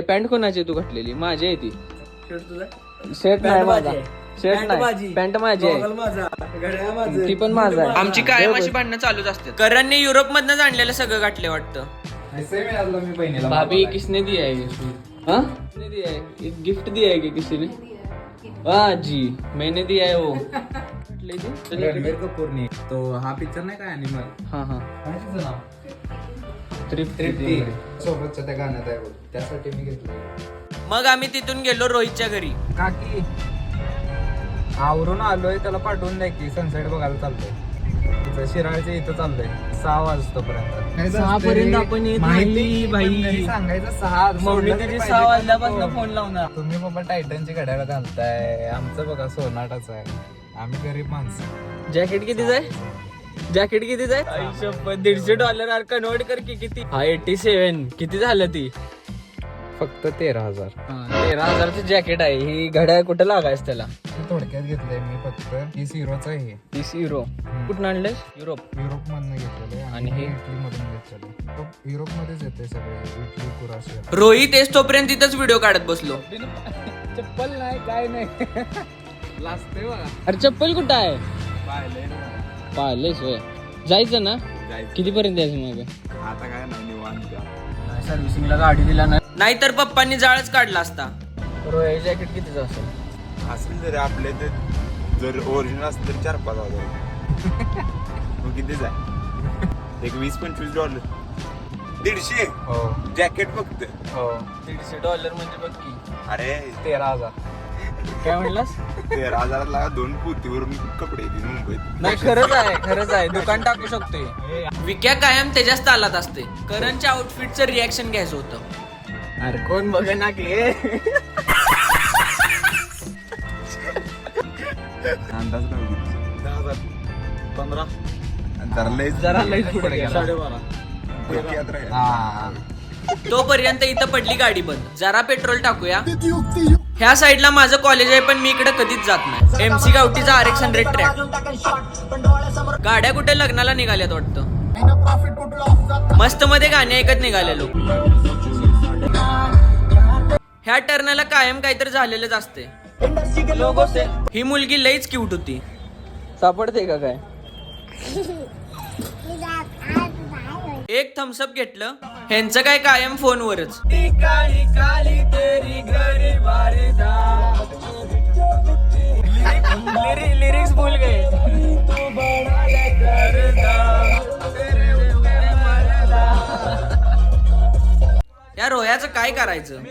Pant कोणाची तू घातलेली? माझी आहे ती. शर्ट नाही माझा, शर्ट नाही, पॅन्ट माझी आहे, ती पण माझा आहे. आमची कायम अशी भांडणं चालूच असते. करणने युरोप मधनच आणलेलं सगळं गाठले वाटतं. भाभी किसने दिया है ये सूट? हाँ किसने दिया है? एक गिफ्ट दिया है कि किसी ने? वाह जी, मैंने दिया है वो. रणबीर कपूर ने तो हा पिक्चर नाही काय अॅनिमल. हाँ हाँ, काय त्याचं नाव? तृप्ती. सोबतच्या त्या गाण्यात आहे बघ, त्यासाठी मी घेतलं. मग आम्ही तिथून गेलो रोहितच्या घरी. काकी आवरून आलोय, त्याला पाठवून द्या की सनसेट बघायला चालतोय. शिराळच्या इथं चाललंय 6 वाजतोपर्यंत. 6 पर्यंत आपण येत नाही भाई. सांगायचं 6. मम्मी तुझी 6 वाजल्यापासून फोन लावणार. तुम्ही बाबा टायटनची घड्याळ घालताय, आमचं बघा सोनाटाच आहे. आम्ही गरीब माणसं. जॅकेट कितीच आहे? जॅकेट कितीच आहे? $150 कन्वर्ट कर की किती? हा 87. किती झालं ती? फक्त 13,000. 13,000चं जॅकेट आहे. ही घड्याळ कुठं लागायच त्याला? थोडक्यात घेतलंय मी फक्त 30 युरोचं आहे. 30 युरो. कुठून आणलंय? युरोप मधनं घेतलेलं आहे. आणि हे इटली मधून घेतलेलं. युरोप मध्येच येते सगळे, इटली, कुराशिया. रोहित येस तोपर्यंत तिथंच व्हिडिओ काढत बसलो. चप्पल नाही काय नाही. लाजते बघा. अरे चप्पल कुठं आहे? पाहिलेच होय. जायचं ना? किती पर्यंत यायचं मग? आता काय नाही, निवांत. सर्व्हिसिंगला गाडी दिला ना. नाहीतर पप्पांनी जाळच काढला असता. रोय जॅकेट कितीच असेल? असेल जर आपले तर जर ओरिजिनल असेल तर 4-5 हजार. मग कितीच आहे? एक $20-25. 150 हो जॅकेट फक्त. हो. $150 म्हणजे बघ की. अरे 13,000. काय म्हणलास? 13,000 2 पोतीवरून कपडे येतील मुंबईत. नाही खरंच आहे दुकान टाकू शकतोय. विक्या कायम त्याच्याच तालात असते. करणच्या आउटफिटचं रिॲक्शन घ्यायचं होतं. अरे कोण बघ ना की. अंदाज नाही 10,000 15 जरा लईच पुढे गेला. 12.5 हा. तोपर्यंत इथं पडली गाडी बंद. जरा पेट्रोल टाकूया. ह्या साईडला माझं कॉलेज आहे, पण मी इकडे कधीच जात नाही. MC गावठीचा RX 100 track. गाड्या कुठे लग्नाला निघाल्यात वाटतं. मस्त मध्ये गाणी ऐकत निघालेलो. ह्या टर्नला कायम काहीतरी झालेलंच असते. ही मुलगी लईच क्यूट होती. सापडते का काय? एक थम्सअप घेतलं. ह्यांचं काय कायम फोनवरच. लिरिक्स भूल गए. या रोह्याचं काय करायचं?